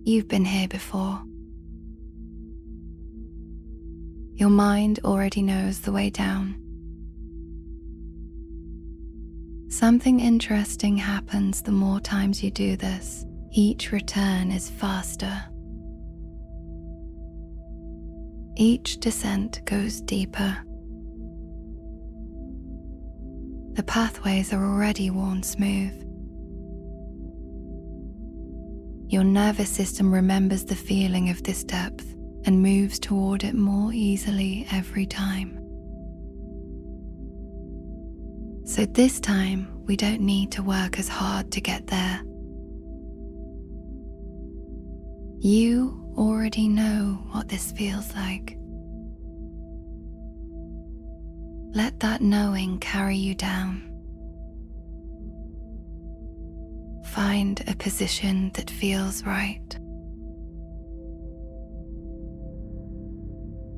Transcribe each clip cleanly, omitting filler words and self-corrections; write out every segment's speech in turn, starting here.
You've been here before. Your mind already knows the way down. Something interesting happens the more times you do this. Each return is faster. Each descent goes deeper. The pathways are already worn smooth. Your nervous system remembers the feeling of this depth and moves toward it more easily every time. So this time, we don't need to work as hard to get there. You already know what this feels like. Let that knowing carry you down. Find a position that feels right.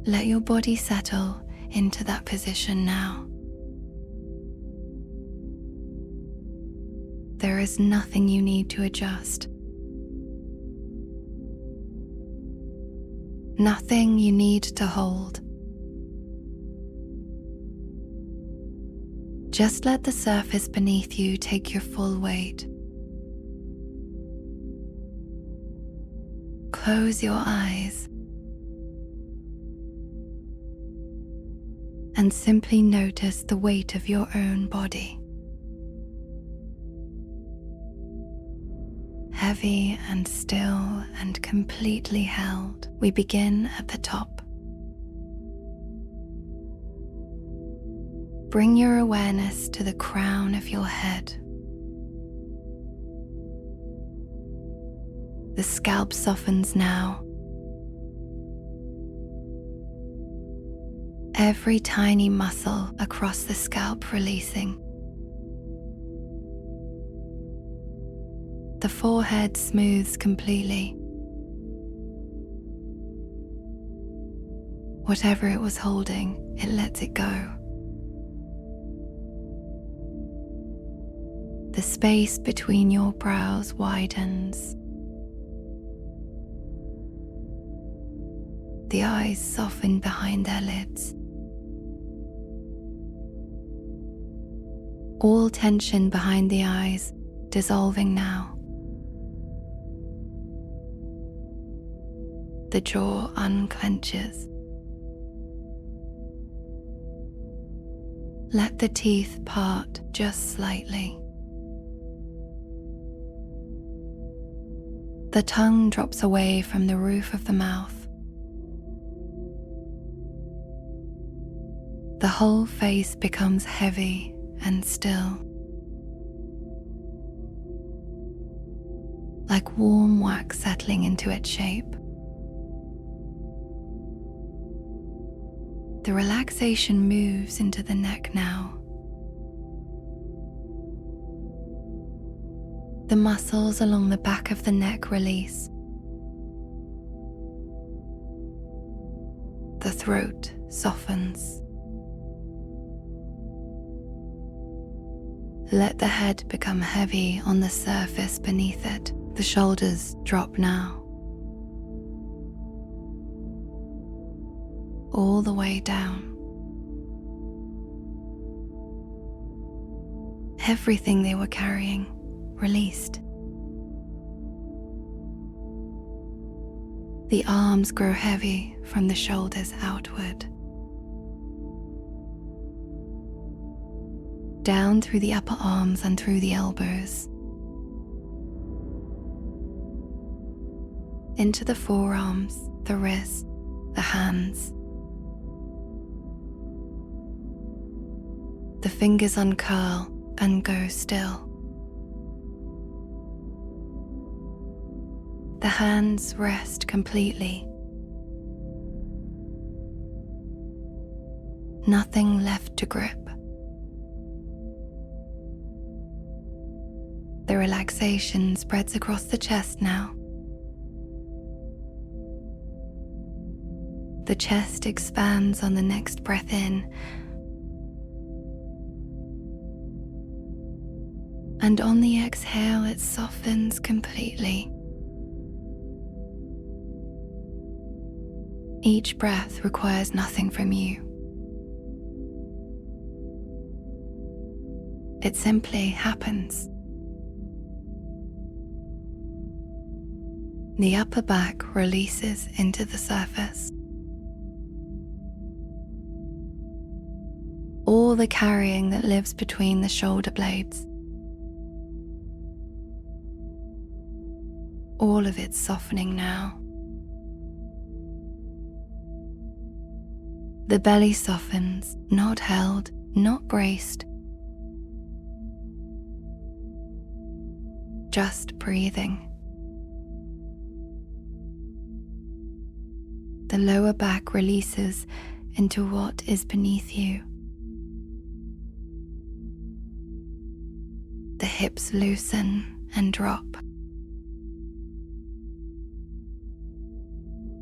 Let your body settle into that position now. There is nothing you need to adjust. Nothing you need to hold. Just let the surface beneath you take your full weight. Close your eyes and simply notice the weight of your own body. Heavy and still and completely held. We begin at the top. Bring your awareness to the crown of your head. The scalp softens now. Every tiny muscle across the scalp releasing. The forehead smooths completely. Whatever it was holding, it lets it go. The space between your brows widens. The eyes soften behind their lids. All tension behind the eyes dissolving now. The jaw unclenches. Let the teeth part just slightly. The tongue drops away from the roof of the mouth. The whole face becomes heavy and still, like warm wax settling into its shape. The relaxation moves into the neck now. The muscles along the back of the neck release. The throat softens. Let the head become heavy on the surface beneath it. The shoulders drop now. All the way down. Everything they were carrying released. The arms grow heavy from the shoulders outward. Down through the upper arms and through the elbows. Into the forearms, the wrists, the hands. The fingers uncurl and go still. The hands rest completely. Nothing left to grip. The relaxation spreads across the chest now. The chest expands on the next breath in. And on the exhale, it softens completely. Each breath requires nothing from you. It simply happens. The upper back releases into the surface. All the carrying that lives between the shoulder blades. All of it softening now. The belly softens, not held, not braced. Just breathing. The lower back releases into what is beneath you. The hips loosen and drop.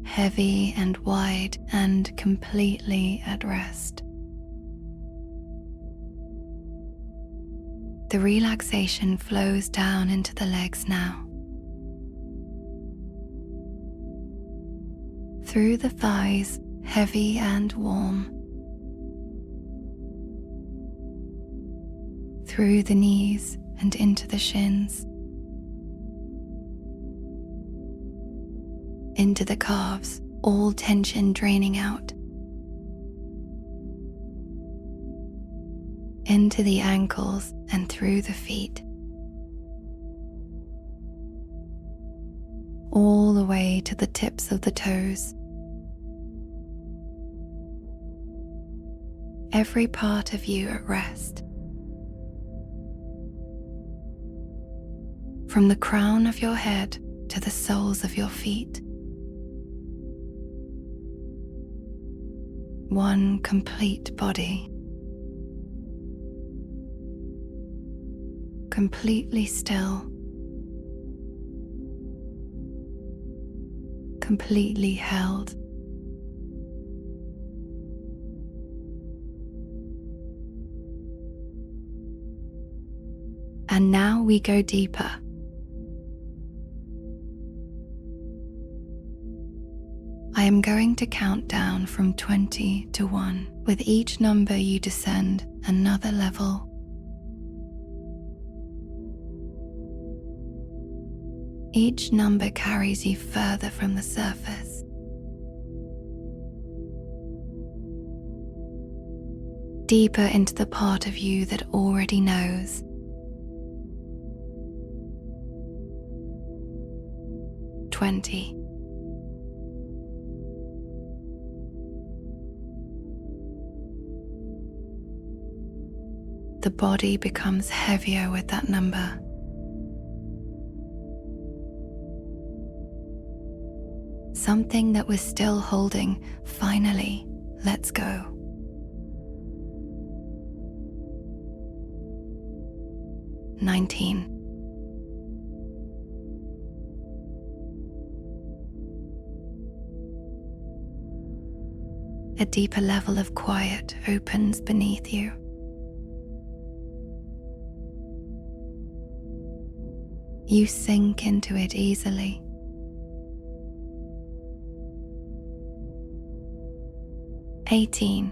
Heavy and wide and completely at rest. The relaxation flows down into the legs now. Through the thighs, heavy and warm. Through the knees and into the shins. Into the calves, all tension draining out. Into the ankles and through the feet. All the way to the tips of the toes. Every part of you at rest. From the crown of your head to the soles of your feet. One complete body. Completely still. Completely held. And now we go deeper. I am going to count down from 20 to 1. With each number you descend another level. Each number carries you further from the surface. Deeper into the part of you that already knows. 20. The body becomes heavier with that number. Something that was still holding finally lets go. 19. A deeper level of quiet opens beneath you. You sink into it easily. 18.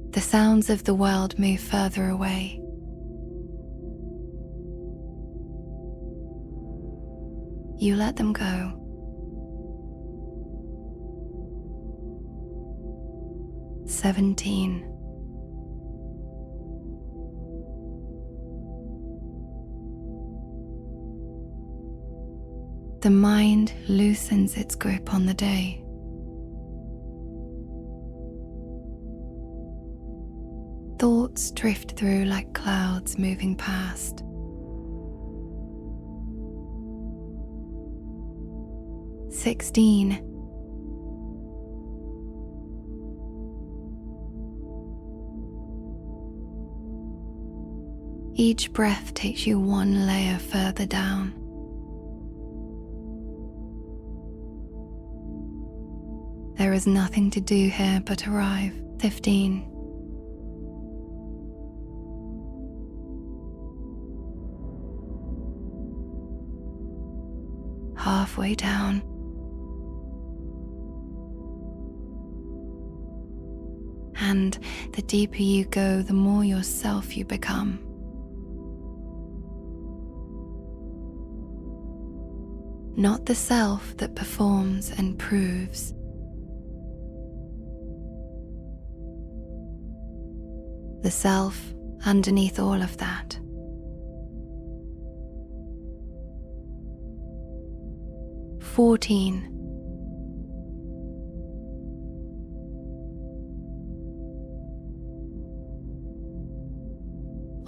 The sounds of the world move further away. You let them go. 17. The mind loosens its grip on the day. Thoughts drift through like clouds moving past. 16. Each breath takes you one layer further down. There is nothing to do here but arrive. 15. Halfway down. And the deeper you go, the more yourself you become. Not the self that performs and proves. The self underneath all of that. "14.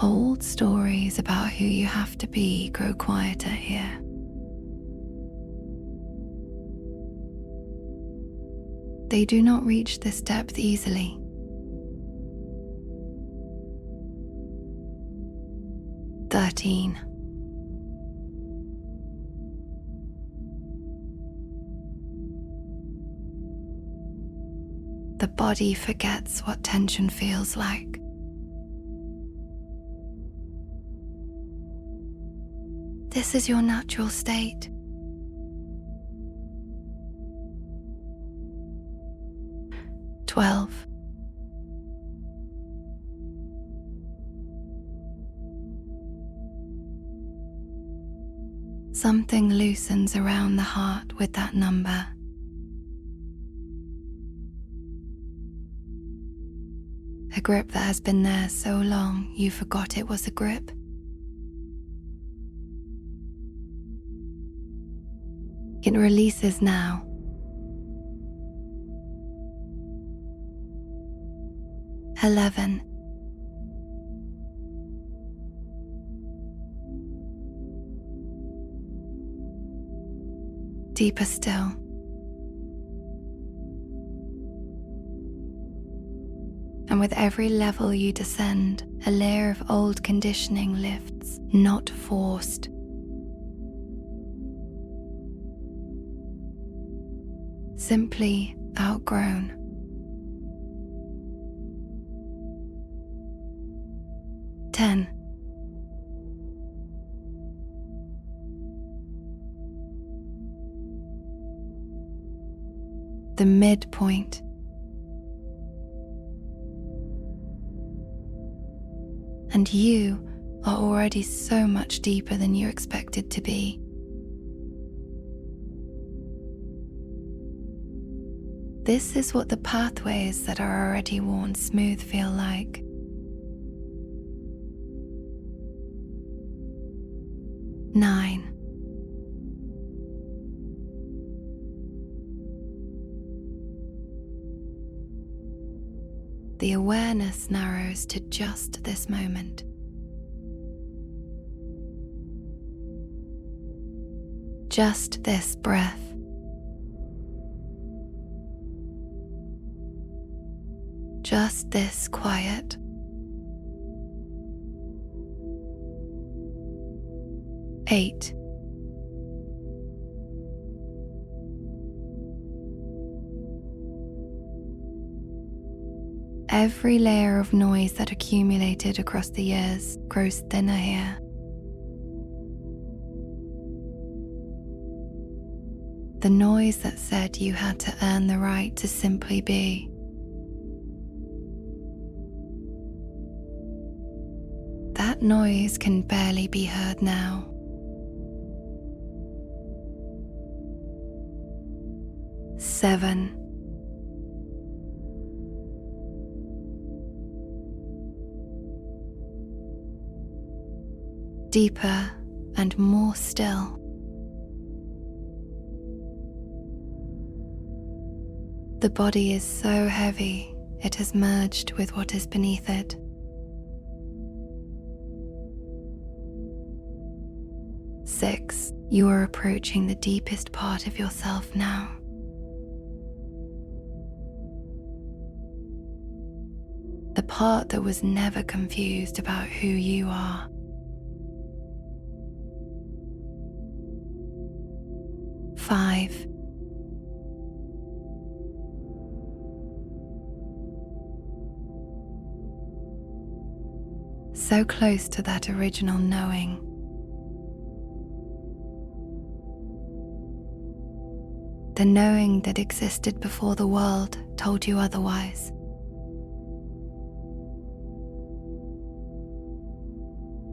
Old stories about who you have to be grow quieter here. They do not reach this depth easily. "13. The body forgets what tension feels like. This is your natural state. "12. Something loosens around the heart with that number. A grip that has been there so long you forgot it was a grip. It releases now. "11. Deeper still. And with every level you descend, a layer of old conditioning lifts, not forced. Simply outgrown. "10. The midpoint. And you are already so much deeper than you expected to be. This is what the pathways that are already worn smooth feel like. "9. The awareness narrows to just this moment. Just this breath. Just this quiet. "8. Every layer of noise that accumulated across the years grows thinner here. The noise that said you had to earn the right to simply be. That noise can barely be heard now. 7. Deeper and more still. The body is so heavy, it has merged with what is beneath it. 6. You are approaching the deepest part of yourself now. The part that was never confused about who you are. 5. so close to that original knowing. The knowing that existed before the world told you otherwise.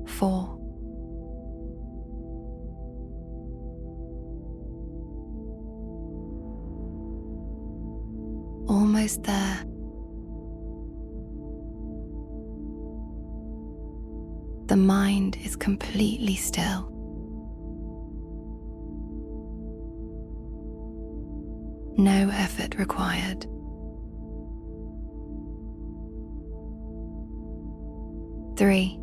Four. Almost there. The mind is completely still. No effort required. Three.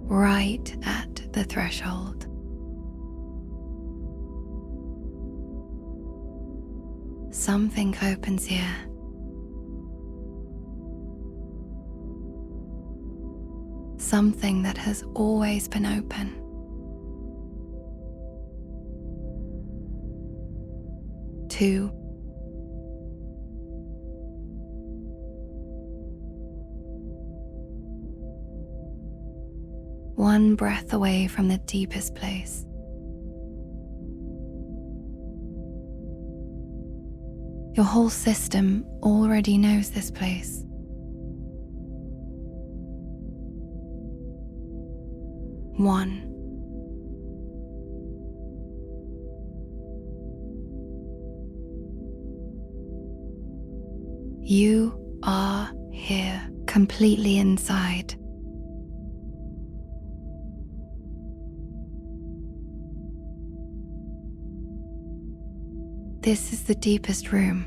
Right at the threshold. Something opens here. Something that has always been open. Two. One breath away from the deepest place. Your whole system already knows this place. One. You are here, completely inside. This is the deepest room.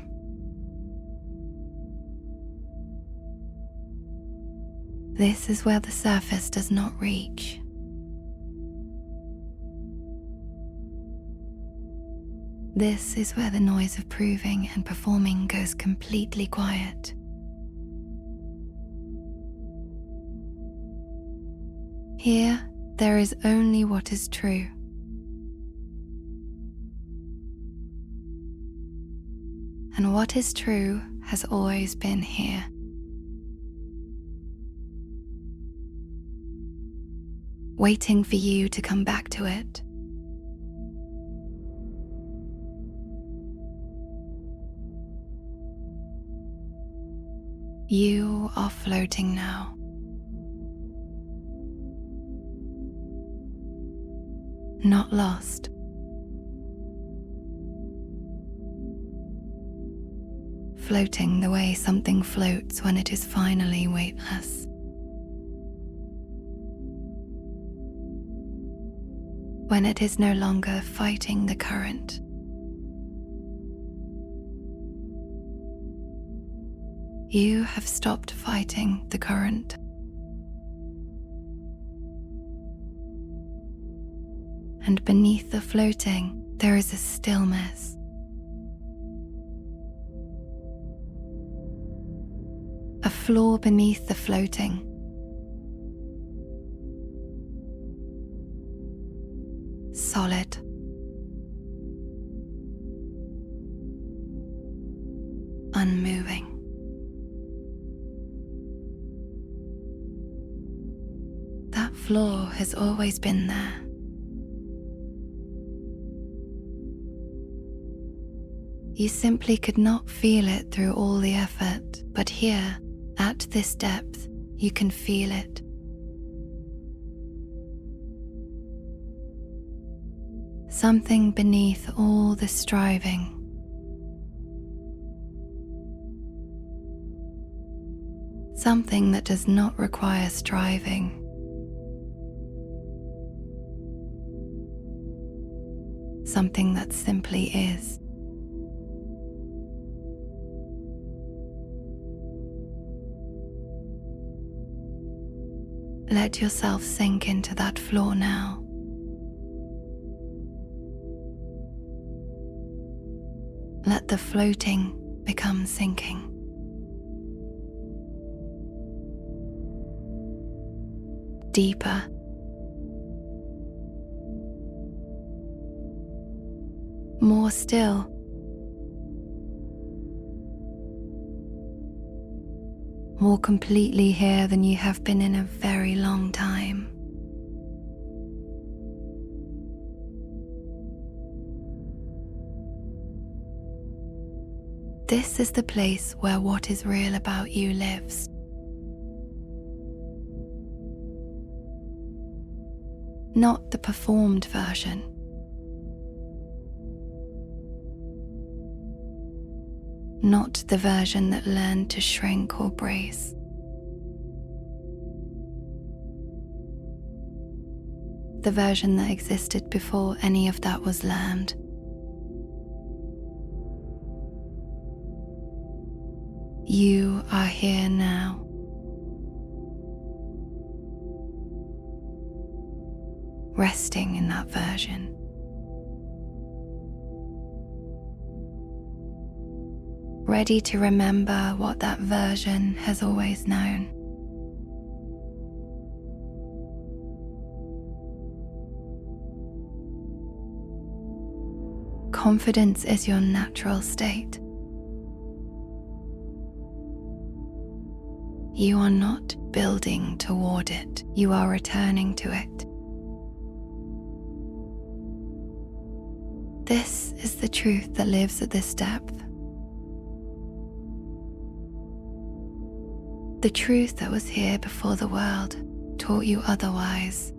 This is where the surface does not reach. This is where the noise of proving and performing goes completely quiet. Here, there is only what is true. And what is true has always been here. Waiting for you to come back to it. You are floating now. Not lost. Floating the way something floats when it is finally weightless. When it is no longer fighting the current. You have stopped fighting the current. And beneath the floating, there is a stillness. A floor beneath the floating. Solid. Unmoving. That floor has always been there. You simply could not feel it through all the effort, but here, at this depth, you can feel it. Something beneath all the striving. Something that does not require striving. Something that simply is. Let yourself sink into that floor now. Let the floating become sinking. Deeper. More still. more completely here than you have been in a very long time. This is the place where what is real about you lives. Not the performed version. Not the version that learned to shrink or brace. The version that existed before any of that was learned. You are here now. Resting in that version. Ready to remember what that version has always known. Confidence is your natural state. You are not building toward it, you are returning to it. This is the truth that lives at this depth. The truth that was here before the world taught you otherwise.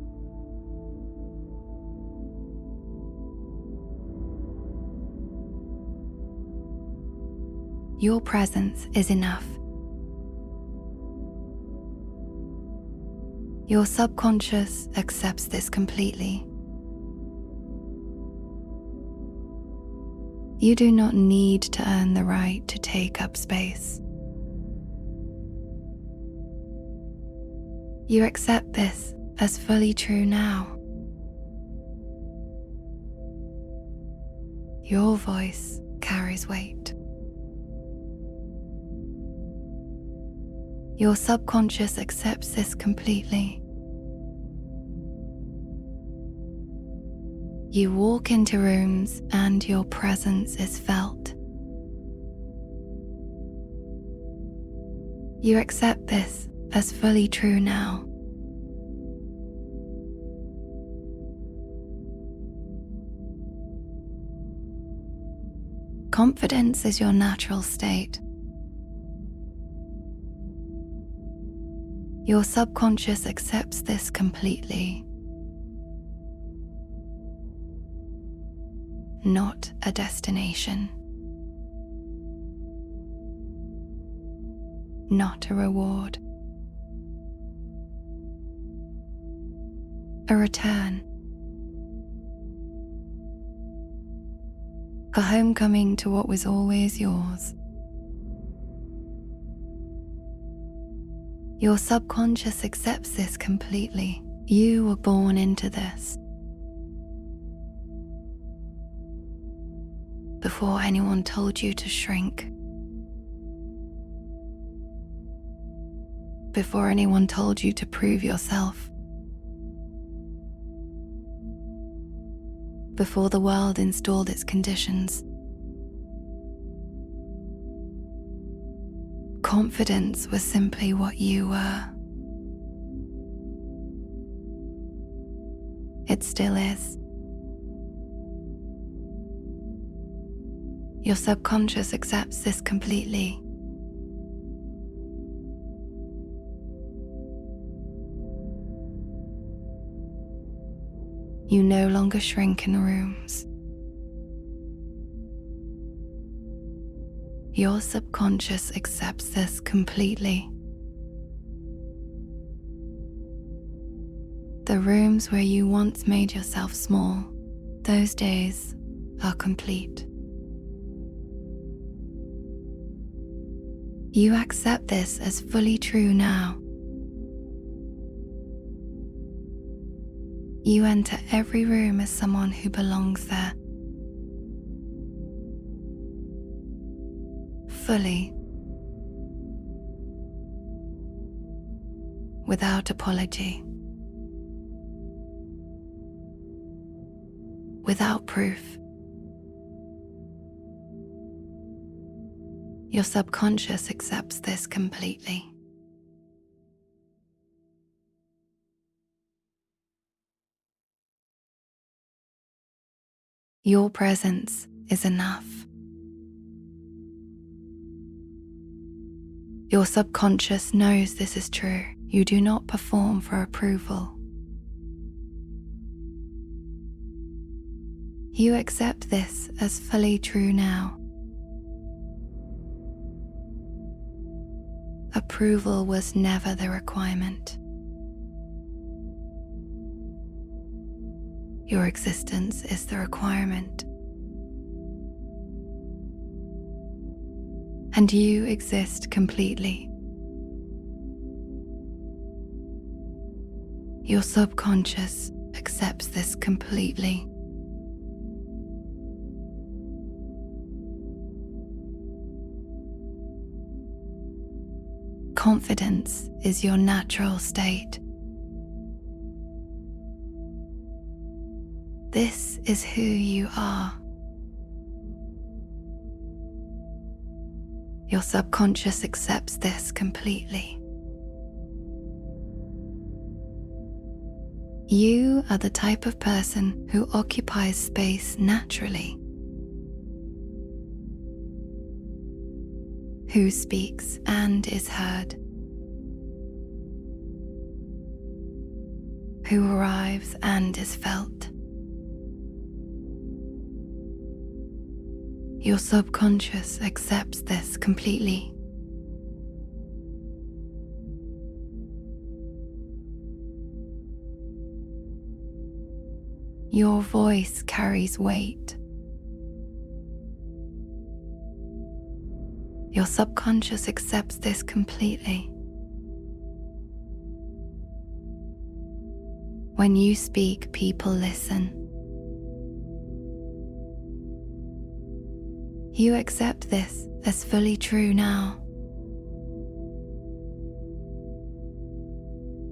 Your presence is enough. Your subconscious accepts this completely. You do not need to earn the right to take up space. You accept this as fully true now. Your voice carries weight. Your subconscious accepts this completely. You walk into rooms and your presence is felt. You accept this as fully true now. Confidence is your natural state. Your subconscious accepts this completely. Not a destination. Not a reward. A return. A homecoming to what was always yours. Your subconscious accepts this completely. You were born into this. Before anyone told you to shrink. Before anyone told you to prove yourself. Before the world installed its conditions. Confidence was simply what you were. It still is. Your subconscious accepts this completely. You no longer shrink in rooms. Your subconscious accepts this completely. The rooms where you once made yourself small, those days are complete. You accept this as fully true now. You enter every room as someone who belongs there. Fully. Without apology. Without proof. Your subconscious accepts this completely. Your presence is enough. Your subconscious knows this is true. You do not perform for approval. You accept this as fully true now. Approval was never the requirement. Your existence is the requirement. And you exist completely. Your subconscious accepts this completely. Confidence is your natural state. This is who you are. Your subconscious accepts this completely. You are the type of person who occupies space naturally, who speaks and is heard, who arrives and is felt. Your subconscious accepts this completely. Your voice carries weight. Your subconscious accepts this completely. When you speak, people listen. You accept this as fully true now.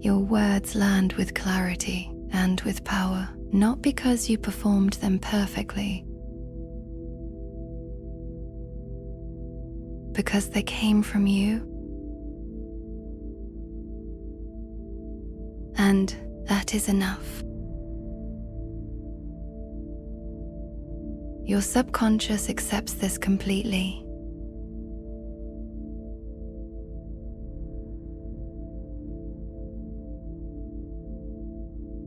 Your words land with clarity and with power, not because you performed them perfectly, because they came from you. And that is enough. Your subconscious accepts this completely.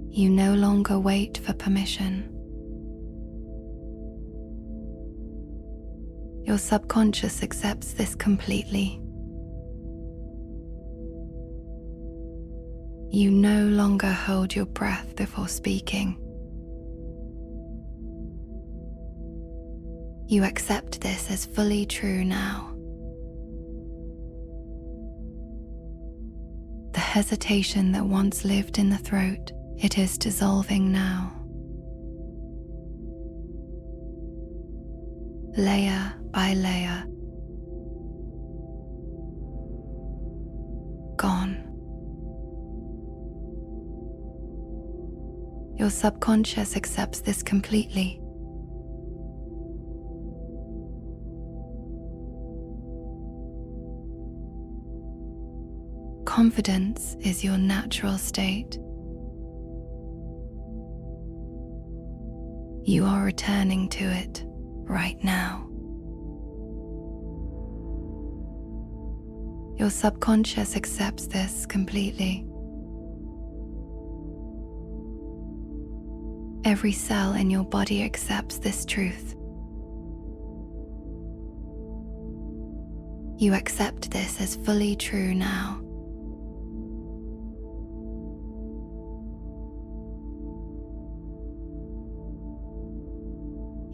You no longer wait for permission. Your subconscious accepts this completely. You no longer hold your breath before speaking. You accept this as fully true now. The hesitation that once lived in the throat, it is dissolving now. Layer by layer. Gone. Your subconscious accepts this completely. Confidence is your natural state. You are returning to it right now. Your subconscious accepts this completely. Every cell in your body accepts this truth. You accept this as fully true now.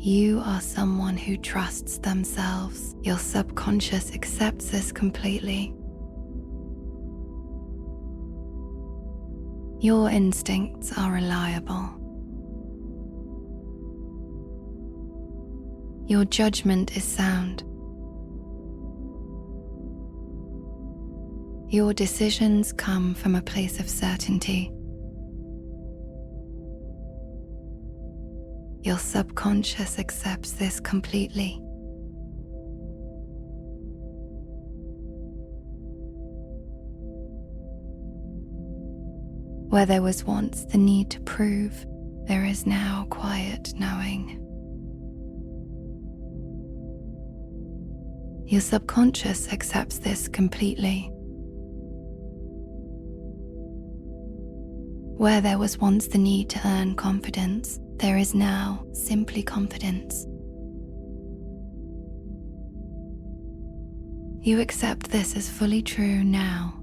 You are someone who trusts themselves. Your subconscious accepts this completely. Your instincts are reliable. Your judgment is sound. Your decisions come from a place of certainty. Your subconscious accepts this completely. Where there was once the need to prove, there is now quiet knowing. Your subconscious accepts this completely. Where there was once the need to earn confidence, there is now simply confidence. You accept this as fully true now.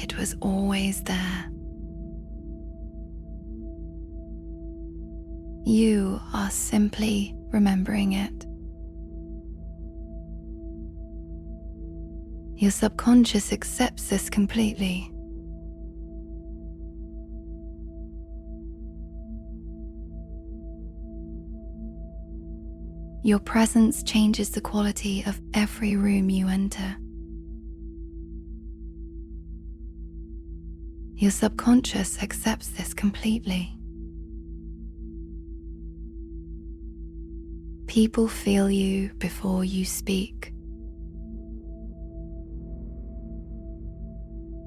It was always there. You are simply remembering it. Your subconscious accepts this completely. Your presence changes the quality of every room you enter. Your subconscious accepts this completely. People feel you before you speak.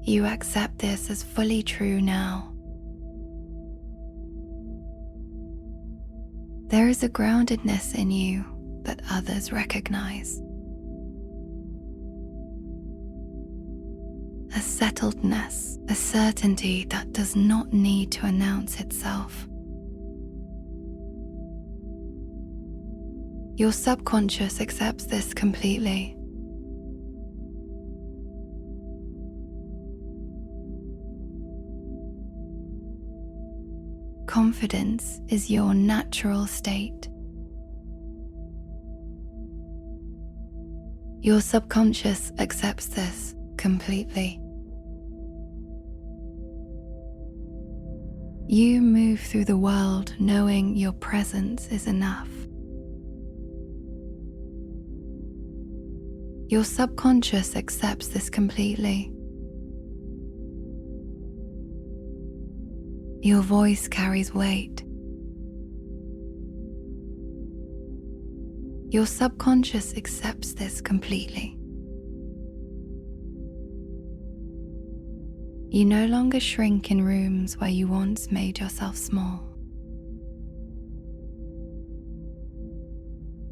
You accept this as fully true now. There is a groundedness in you that others recognize. A settledness, a certainty that does not need to announce itself. Your subconscious accepts this completely. Confidence is your natural state. Your subconscious accepts this completely. You move through the world knowing your presence is enough. Your subconscious accepts this completely. Your voice carries weight. Your subconscious accepts this completely. You no longer shrink in rooms where you once made yourself small.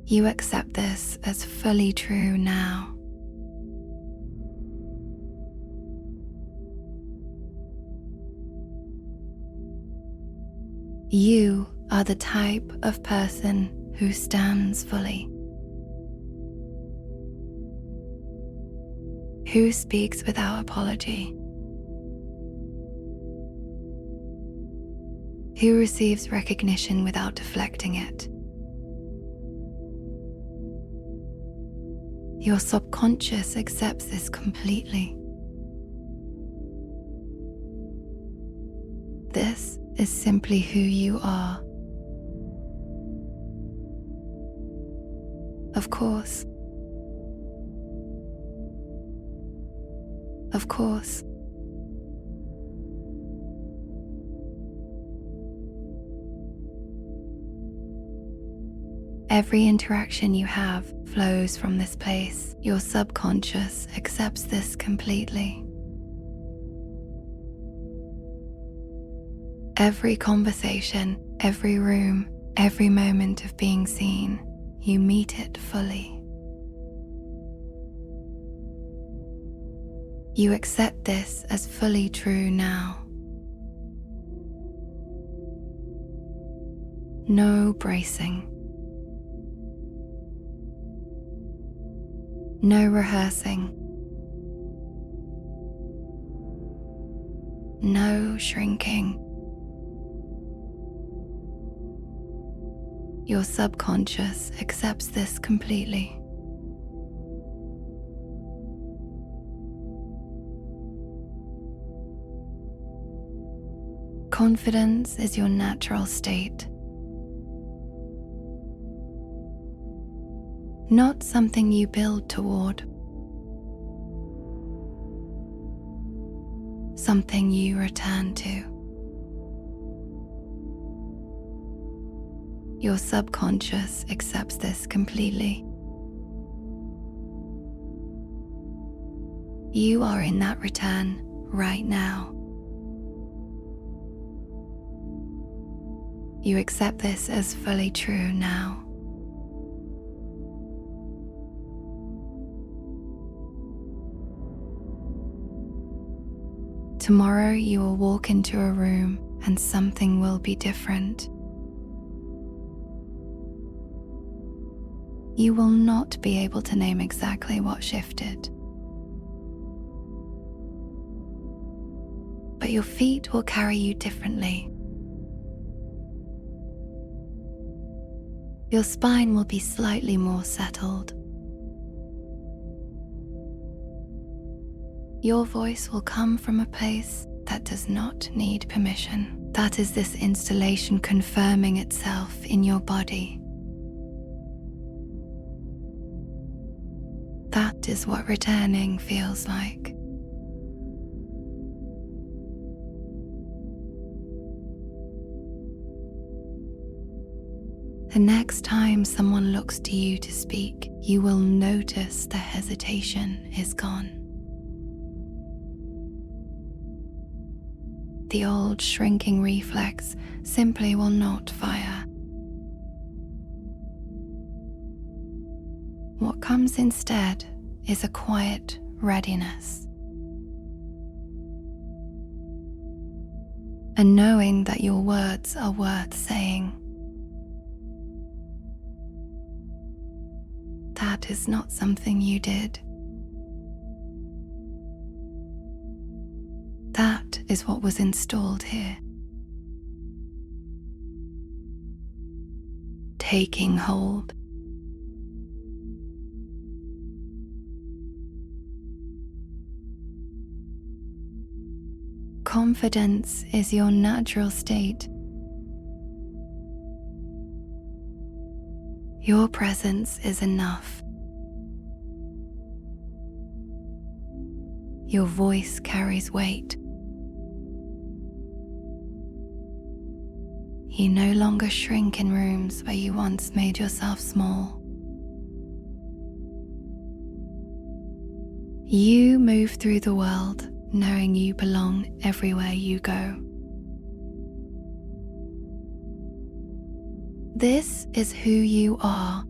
You accept this as fully true now. You are the type of person who stands fully, who speaks without apology, who receives recognition without deflecting it. Your subconscious accepts this completely. This is simply who you are. Of course. Of course. Every interaction you have flows from this place. Your subconscious accepts this completely. Every conversation, every room, every moment of being seen, you meet it fully. You accept this as fully true now. No bracing. No rehearsing. No shrinking. Your subconscious accepts this completely. Confidence is your natural state. Not something you build toward. Something you return to. Your subconscious accepts this completely. You are in that return right now. You accept this as fully true now. Tomorrow you will walk into a room and something will be different. You will not be able to name exactly what shifted, but your feet will carry you differently. Your spine will be slightly more settled. Your voice will come from a place that does not need permission. That is this installation confirming itself in your body. That is what returning feels like. The next time someone looks to you to speak, you will notice the hesitation is gone. The old shrinking reflex simply will not fire. What comes instead is a quiet readiness. A knowing that your words are worth saying. That is not something you did. That is what was installed here. Taking hold. Confidence is your natural state. Your presence is enough. Your voice carries weight. You no longer shrink in rooms where you once made yourself small. You move through the world knowing you belong everywhere you go. This is who you are.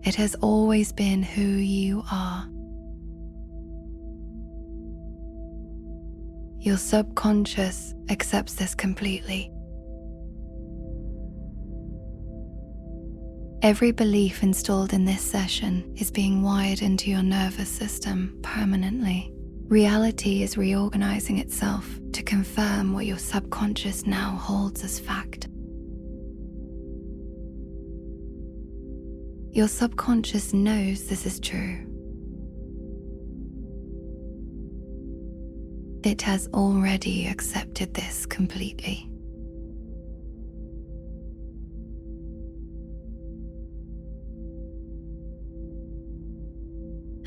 It has always been who you are. Your subconscious accepts this completely. Every belief installed in this session is being wired into your nervous system permanently. Reality is reorganizing itself to confirm what your subconscious now holds as fact. Your subconscious knows this is true. It has already accepted this completely.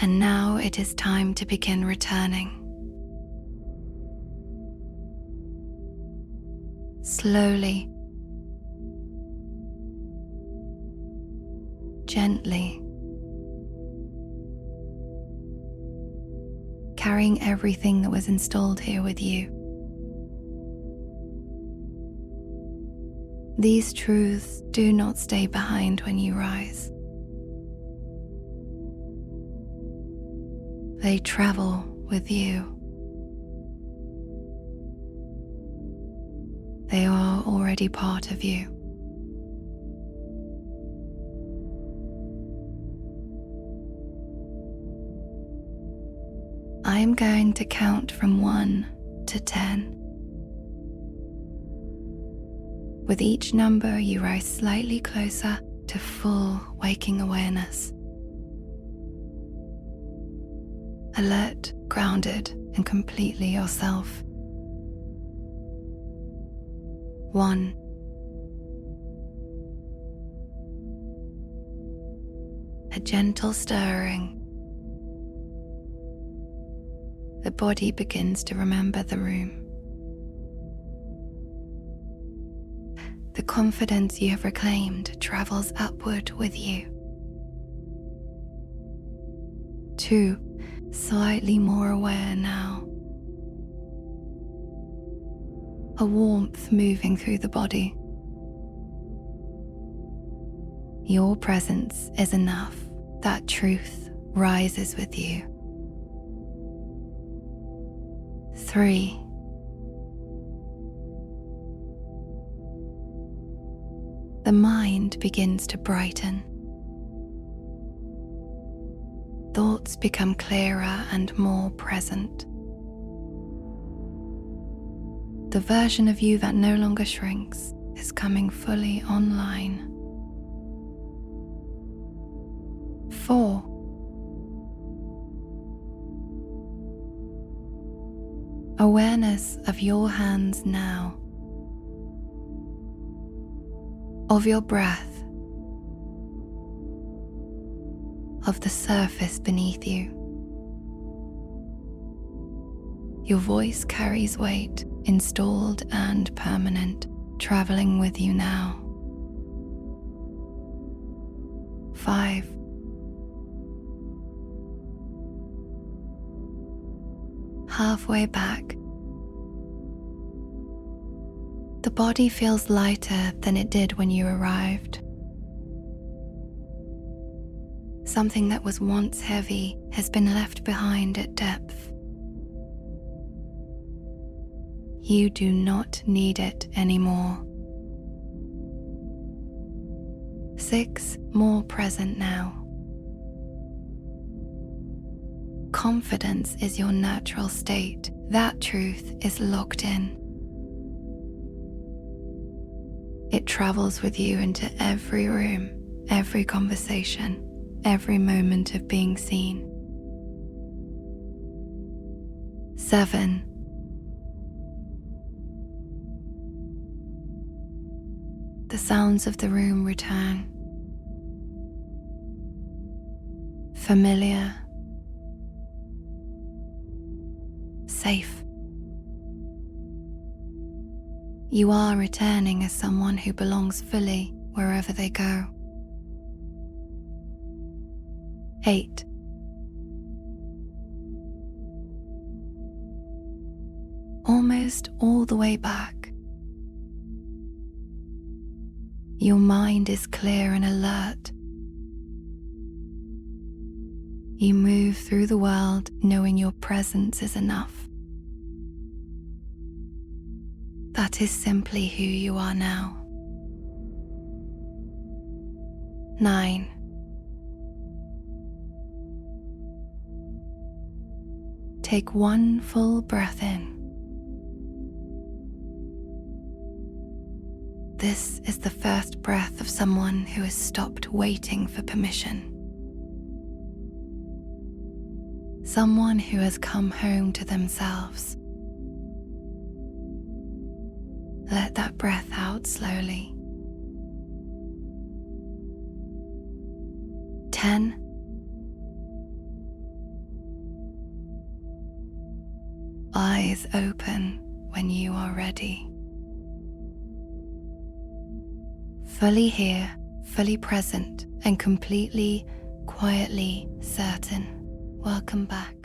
And now it is time to begin returning. Slowly, gently, carrying everything that was installed here with you. These truths do not stay behind when you rise. They travel with you. They are already part of you. I am going to count from 1 to 10. With each number, you rise slightly closer to full waking awareness. Alert, grounded, and completely yourself. 1. A gentle stirring. The body begins to remember the room. The confidence you have reclaimed travels upward with you. 2. Slightly more aware now. A warmth moving through the body. Your presence is enough. That truth rises with you. 3. The mind begins to brighten. Thoughts become clearer and more present. The version of you that no longer shrinks is coming fully online. 4. Awareness of your hands now, of your breath, of the surface beneath you. Your voice carries weight, installed and permanent, traveling with you now. 5. Halfway back, the body feels lighter than it did when you arrived. Something that was once heavy has been left behind at depth. You do not need it anymore. 6. More present now. Confidence is your natural state. That truth is locked in. It travels with you into every room, every conversation, every moment of being seen. 7. The sounds of the room return. Familiar. Safe. You are returning as someone who belongs fully wherever they go. 8. Almost all the way back, your mind is clear and alert. You move through the world knowing your presence is enough. That is simply who you are now. 9. Take one full breath in. This is the first breath of someone who has stopped waiting for permission. Someone who has come home to themselves. Let that breath out slowly. 10. Eyes open when you are ready. Fully here, fully present, and completely, quietly certain. Welcome back.